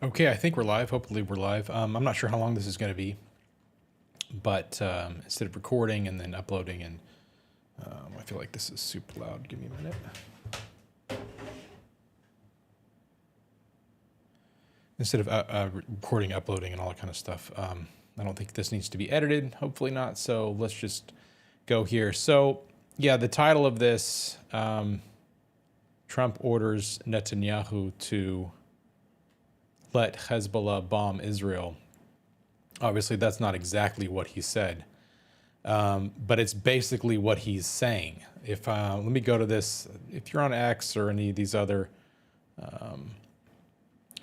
Okay, I think we're live. Hopefully, we're live. I'm not sure how long this is going to be, but instead of recording and then uploading, and I feel like this is super loud. Give me a minute. Instead of recording, uploading, and all that kind of stuff, I don't think this needs to be edited. Hopefully not. So let's just go here. So yeah, the title of this: Trump orders Netanyahu to let Hezbollah bomb Israel. Obviously, that's not exactly what he said, but it's basically what he's saying. If let me go to this. If you're on X or any of these other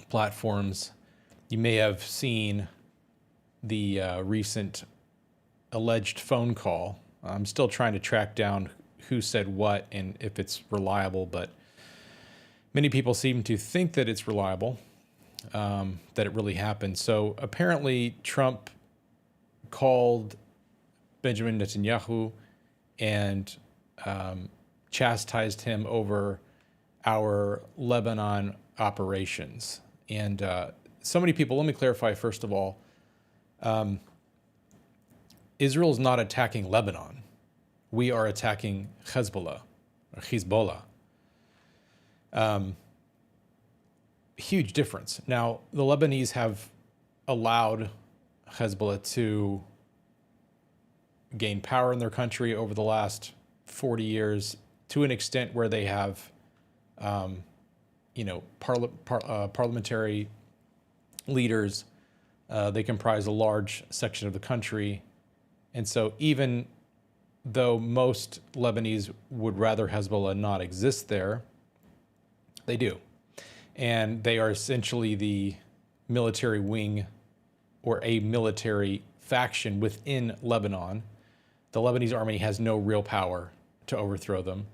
platforms, you may have seen the recent alleged phone call. I'm still trying to track down who said what and if it's reliable, but many people seem to think that it's reliable. That it really happened. So apparently Trump called Benjamin Netanyahu and chastised him over our Lebanon operations. And so many people, let me clarify first of all, Israel is not attacking Lebanon. We are attacking Hezbollah, or Hezbollah. Huge difference. Now, the Lebanese have allowed Hezbollah to gain power in their country over the last 40 years to an extent where they have, parliamentary leaders. They comprise a large section of the country. And so even though most Lebanese would rather Hezbollah not exist there, they do. And they are essentially the military wing or a military faction within Lebanon. The Lebanese army has no real power to overthrow them.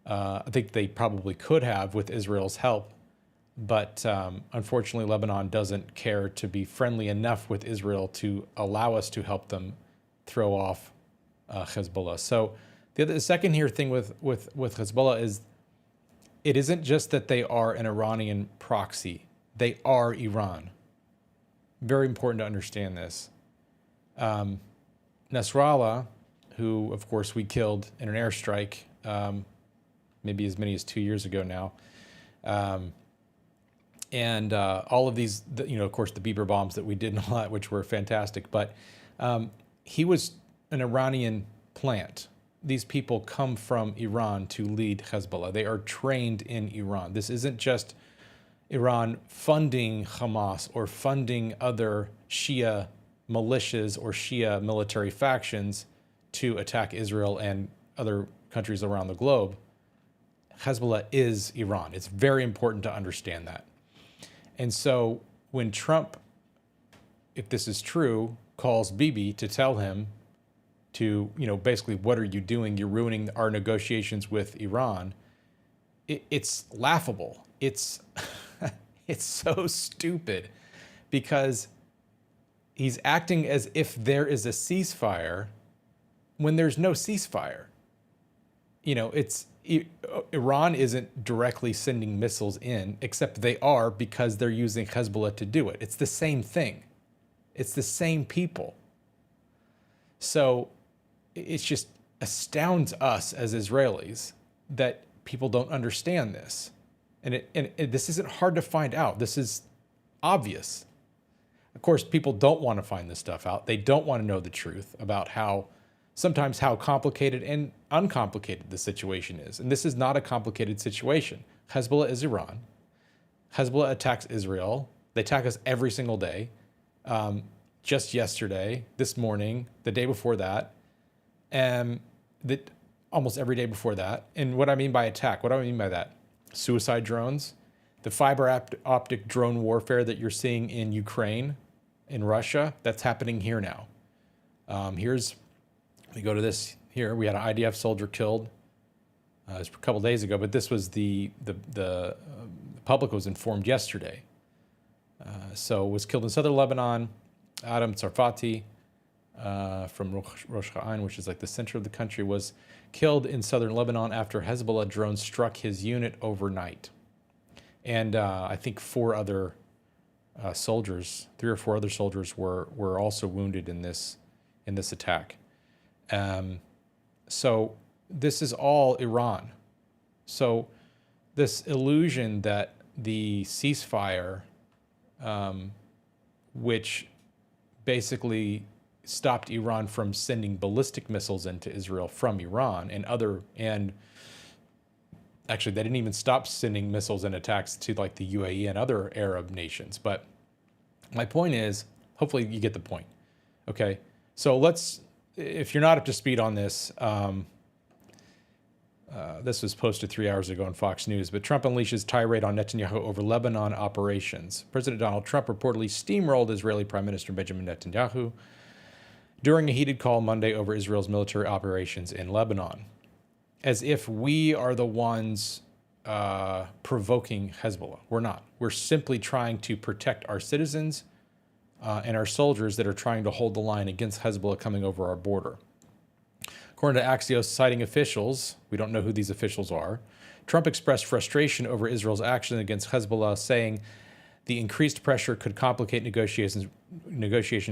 I think they probably could have with Israel's help, but unfortunately Lebanon doesn't care to be friendly enough with Israel to allow us to help them throw off Hezbollah. So the second here thing with Hezbollah is, it isn't just that they are an Iranian proxy. They are Iran. Very important to understand this. Nasrallah, who, of course, we killed in an airstrike, maybe as many as 2 years ago now, and all of these, of course, the Bieber bombs that we did and all that, which were fantastic, but he was an Iranian plant. These people come from Iran to lead Hezbollah. They are trained in Iran. This isn't just Iran funding Hamas or funding other Shia militias or Shia military factions to attack Israel and other countries around the globe. Hezbollah is Iran. It's very important to understand that. And so when Trump, if this is true, calls Bibi to tell him to, basically, what are you doing? You're ruining our negotiations with Iran. It's laughable. It's it's so stupid because he's acting as if there is a ceasefire when there's no ceasefire. Iran isn't directly sending missiles in, except they are because they're using Hezbollah to do it. It's the same thing. It's the same people. So it just astounds us as Israelis that people don't understand this. And this isn't hard to find out. This is obvious. Of course, people don't want to find this stuff out. They don't want to know the truth about sometimes how complicated and uncomplicated the situation is. And this is not a complicated situation. Hezbollah is Iran. Hezbollah attacks Israel. They attack us every single day. Just yesterday, this morning, the day before that, and almost every day before that. And what I mean by attack, what do I mean by that? Suicide drones, the fiber optic drone warfare that you're seeing in Ukraine, in Russia, that's happening here now. Let me go to this here. We had an IDF soldier killed. It was a couple days ago, but this was the public was informed yesterday. So was killed in southern Lebanon. Adam Tsarfati from Rosh Ha'ain, which is like the center of the country, was killed in southern Lebanon after Hezbollah drones struck his unit overnight. And I think 4 other soldiers, 3 or 4 other soldiers were also wounded in this attack. So this is all Iran. So this illusion that the ceasefire, which basically stopped Iran from sending ballistic missiles into Israel from Iran and actually they didn't even stop sending missiles and attacks to like the UAE and other Arab nations. But my point is, hopefully you get the point. Okay, so if you're not up to speed on this, this was posted 3 hours ago on Fox News, but Trump unleashes tirade on Netanyahu over Lebanon operations. President Donald Trump reportedly steamrolled Israeli Prime Minister Benjamin Netanyahu during a heated call Monday over Israel's military operations in Lebanon, as if we are the ones provoking Hezbollah. We're not. We're simply trying to protect our citizens and our soldiers that are trying to hold the line against Hezbollah coming over our border. According to Axios, citing officials, we don't know who these officials are, Trump expressed frustration over Israel's action against Hezbollah, saying the increased pressure could complicate negotiations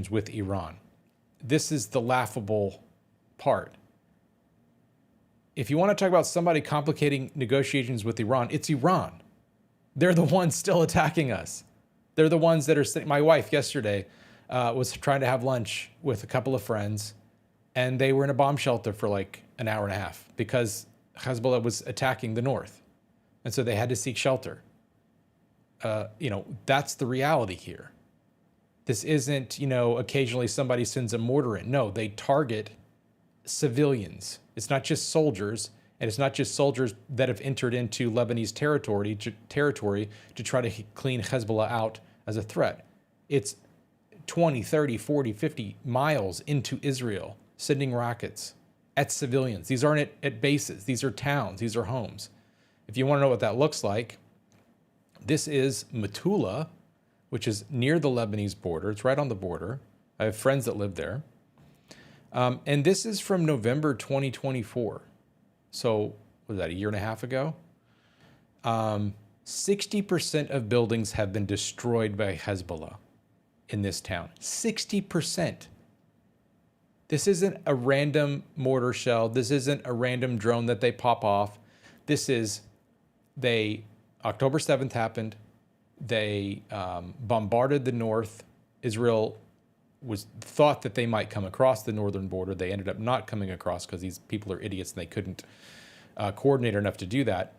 with Iran. This is the laughable part. If you want to talk about somebody complicating negotiations with Iran, it's Iran. They're the ones still attacking us. They're the ones that are sitting. My wife yesterday was trying to have lunch with a couple of friends, and they were in a bomb shelter for like an hour and a half because Hezbollah was attacking the north. And so they had to seek shelter. That's the reality here. This isn't, occasionally somebody sends a mortar in. No, they target civilians. It's not just soldiers, and it's not just soldiers that have entered into Lebanese territory to try to clean Hezbollah out as a threat. It's 20, 30, 40, 50 miles into Israel, sending rockets at civilians. These aren't at bases. These are towns. These are homes. If you want to know what that looks like, this is Metula, which is near the Lebanese border. It's right on the border. I have friends that live there. And this is from November 2024. So, what was that, a year and a half ago? 60% of buildings have been destroyed by Hezbollah in this town. 60%. This isn't a random mortar shell. This isn't a random drone that they pop off. This is, October 7th happened. They bombarded the north. Israel thought that they might come across the northern border. They ended up not coming across because these people are idiots and they couldn't coordinate enough to do that.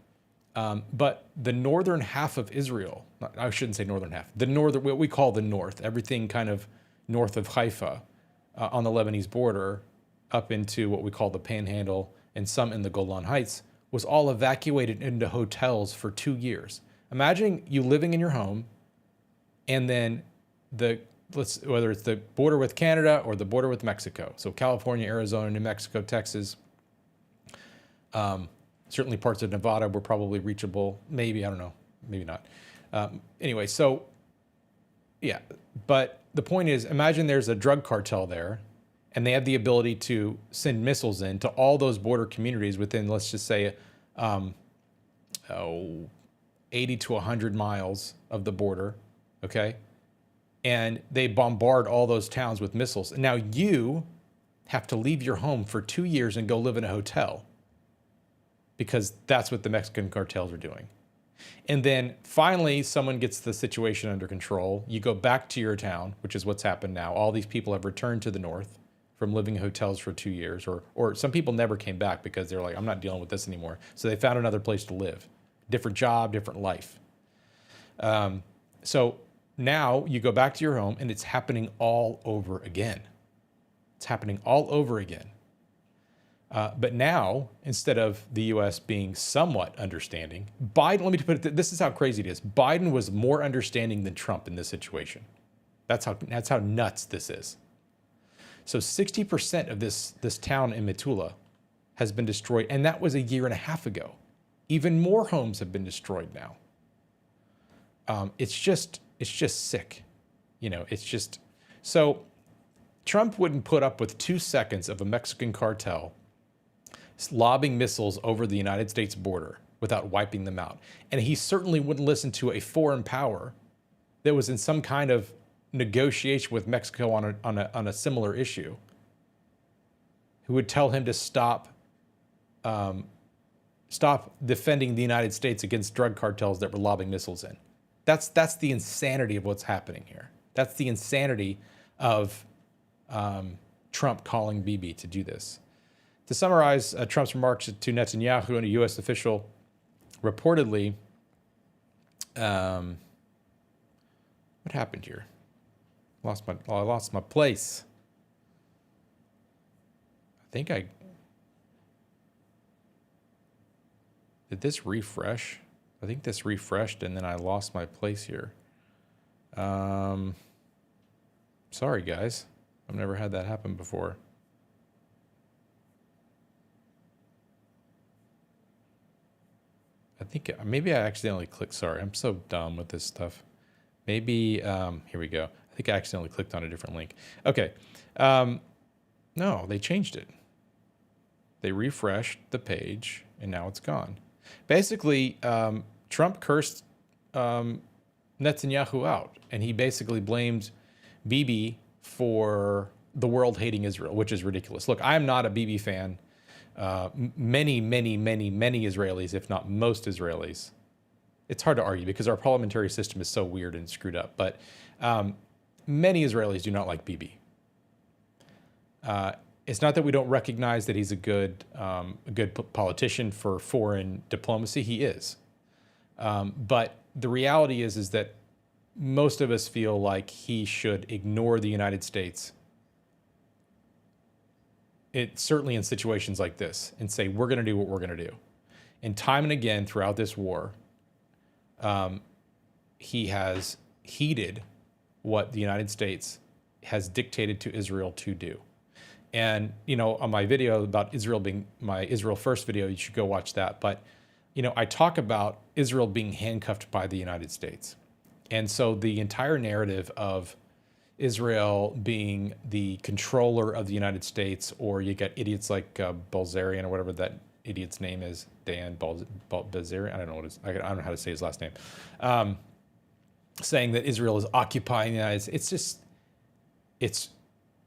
But the northern half of Israel, I shouldn't say northern half, what we call the north, everything kind of north of Haifa on the Lebanese border up into what we call the Panhandle and some in the Golan Heights, was all evacuated into hotels for 2 years. Imagine you living in your home and then whether it's the border with Canada or the border with Mexico. So California, Arizona, New Mexico, Texas, certainly parts of Nevada were probably reachable. Maybe, I don't know, maybe not. Anyway, so yeah, but the point is, imagine there's a drug cartel there and they have the ability to send missiles into all those border communities within, let's just say, 80 to 100 miles of the border, okay? And they bombard all those towns with missiles. And now you have to leave your home for 2 years and go live in a hotel because that's what the Mexican cartels are doing. And then finally, someone gets the situation under control. You go back to your town, which is what's happened now. All these people have returned to the north from living in hotels for 2 years, or some people never came back because they're like, I'm not dealing with this anymore. So they found another place to live, different job, different life. So now you go back to your home and it's happening all over again. It's happening all over again. But now, instead of the U.S. being somewhat understanding, Biden, let me put it, this is how crazy it is. Biden was more understanding than Trump in this situation. That's how nuts this is. So 60% of this town in Metula has been destroyed, and that was a year and a half ago. Even more homes have been destroyed now. It's just sick. It's just, so Trump wouldn't put up with 2 seconds of a Mexican cartel lobbing missiles over the United States border without wiping them out. And he certainly wouldn't listen to a foreign power that was in some kind of negotiation with Mexico on a similar issue, who would tell him to stop defending the United States against drug cartels that were lobbing missiles in. That's the insanity of what's happening here. That's the insanity of Trump calling Bibi to do this. To summarize Trump's remarks to Netanyahu and a U.S. official, reportedly, what happened here? I lost my place. Did this refresh? I think this refreshed and then I lost my place here. Sorry guys, I've never had that happen before. I think maybe I accidentally clicked. Sorry, I'm so dumb with this stuff. Maybe, here we go. I think I accidentally clicked on a different link. Okay. No, they changed it. They refreshed the page and now it's gone. Basically, Trump cursed Netanyahu out, and he basically blamed Bibi for the world hating Israel, which is ridiculous. Look, I am not a Bibi fan. Many Israelis, if not most Israelis. It's hard to argue because our parliamentary system is so weird and screwed up, but many Israelis do not like Bibi. It's not that we don't recognize that he's a good politician for foreign diplomacy. He is. But the reality is that most of us feel like he should ignore the United States. Certainly in situations like this, and say, we're going to do what we're going to do. And time and again throughout this war, he has heeded what the United States has dictated to Israel to do. And, you know, on my video about Israel being my Israel First video, you should go watch that. But, you know, I talk about Israel being handcuffed by the United States. And so the entire narrative of Israel being the controller of the United States, or you get idiots like Balzarian or whatever that idiot's name is, Dan Balzarian, I don't know what I don't know how to say his last name, saying that Israel is occupying the United States. It's just,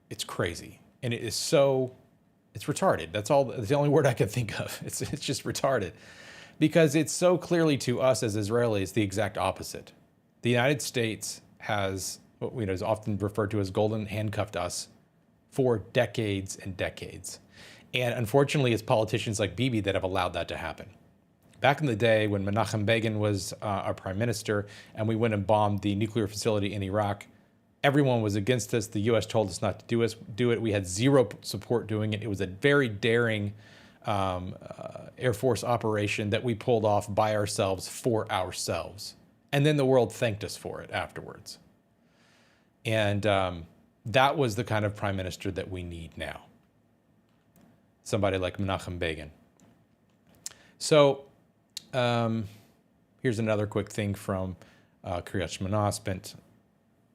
it's crazy. And it is so, it's retarded. That's the only word I can think of. It's just retarded, because it's so clearly to us as Israelis the exact opposite. The United States has what is often referred to as golden handcuffed us for decades and decades. And unfortunately, it's politicians like Bibi that have allowed that to happen. Back in the day when Menachem Begin was our prime minister and we went and bombed the nuclear facility in Iraq, everyone was against us. The U.S. told us not to do it. We had zero support doing it. It was a very daring Air Force operation that we pulled off by ourselves for ourselves. And then the world thanked us for it afterwards. And that was the kind of prime minister that we need now. Somebody like Menachem Begin. So here's another quick thing from Kiryat Shmona. Spent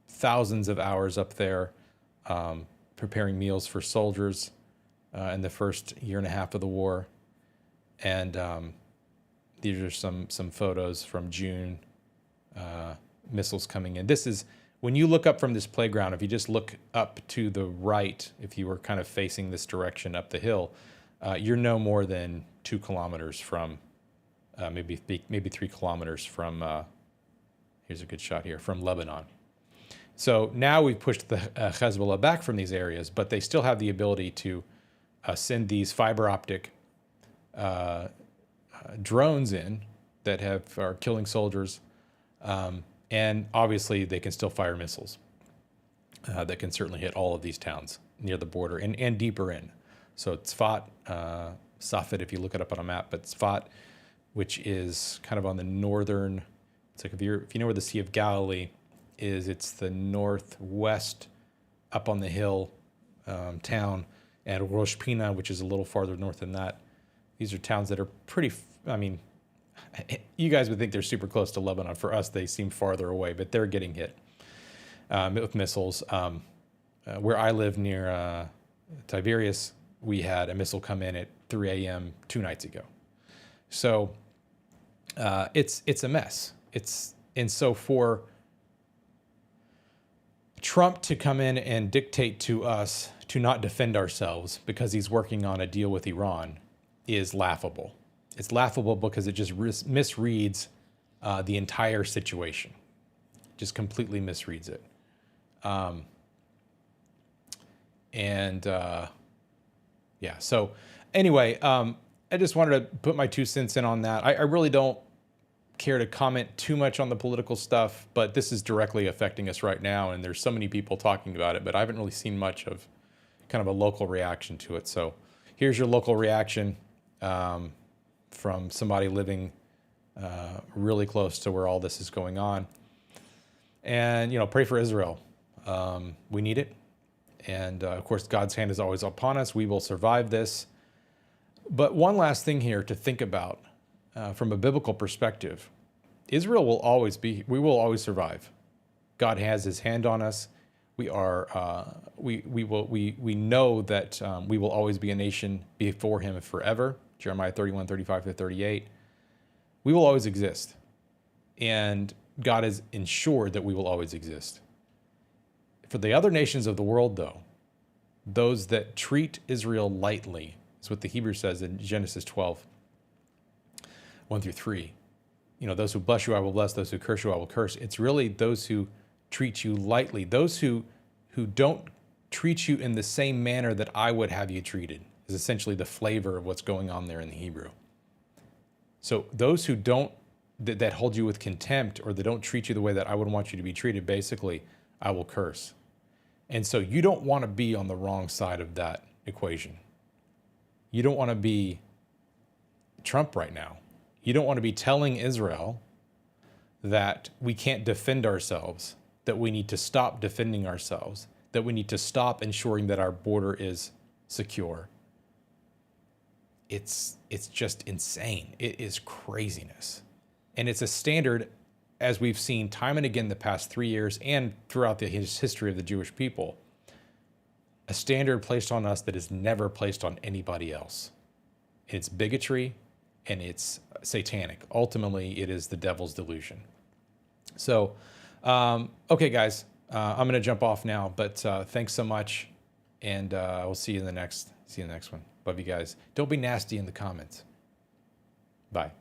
thousands of hours up there preparing meals for soldiers in the first year and a half of the war. And these are some photos from June, missiles coming in. This is, when you look up from this playground, if you just look up to the right, if you were kind of facing this direction up the hill, you're no more than 2 kilometers from, maybe 3 kilometers from, here's a good shot here, from Lebanon. So now we've pushed the Hezbollah back from these areas, but they still have the ability to send these fiber optic drones in that are killing soldiers. And obviously they can still fire missiles that can certainly hit all of these towns near the border and deeper in. So Tzfat, Safed, if you look it up on a map, but Tzfat, which is kind of on the northern, it's like if you know where the Sea of Galilee is, it's the northwest up on the hill town, and Rosh Pina, which is a little farther north than that. These are towns that are pretty, I mean, you guys would think they're super close to Lebanon. For us, they seem farther away, but they're getting hit with missiles. Where I live near Tiberias, we had a missile come in at 3 a.m. 2 nights ago. So it's a mess. And so for Trump to come in and dictate to us to not defend ourselves because he's working on a deal with Iran is laughable. It's laughable because it just misreads the entire situation. Just completely misreads it. Yeah, so anyway, I just wanted to put my 2 cents in on that. I really don't care to comment too much on the political stuff, but this is directly affecting us right now, and there's so many people talking about it, but I haven't really seen much of kind of a local reaction to it. So here's your local reaction from somebody living really close to where all this is going on. And, pray for Israel. We need it. And of course, God's hand is always upon us. We will survive this. But one last thing here to think about from a biblical perspective. Israel will always we will always survive. God has his hand on us. We are, we know that we will always be a nation before him forever. Jeremiah 31, 35 to 38. We will always exist. And God has ensured that we will always exist. For the other nations of the world, though, those that treat Israel lightly, is what the Hebrew says in Genesis 12, 1 through 3. Those who bless you, I will bless. Those who curse you, I will curse. It's really those who treat you lightly. Those who don't treat you in the same manner that I would have you treated is essentially the flavor of what's going on there in the Hebrew. So those who that hold you with contempt, or that don't treat you the way that I would want you to be treated, basically, I will curse. And so you don't want to be on the wrong side of that equation. You don't want to be Trump right now. You don't want to be telling Israel that we can't defend ourselves, that we need to stop defending ourselves, that we need to stop ensuring that our border is secure. It's just insane. It is craziness. And it's a standard, as we've seen time and again the past 3 years and throughout the history of the Jewish people, a standard placed on us that is never placed on anybody else. It's bigotry and it's satanic. Ultimately, it is the devil's delusion. So, okay, guys, I'm going to jump off now, but thanks so much, and we'll see you in the next one. Love you guys. Don't be nasty in the comments. Bye.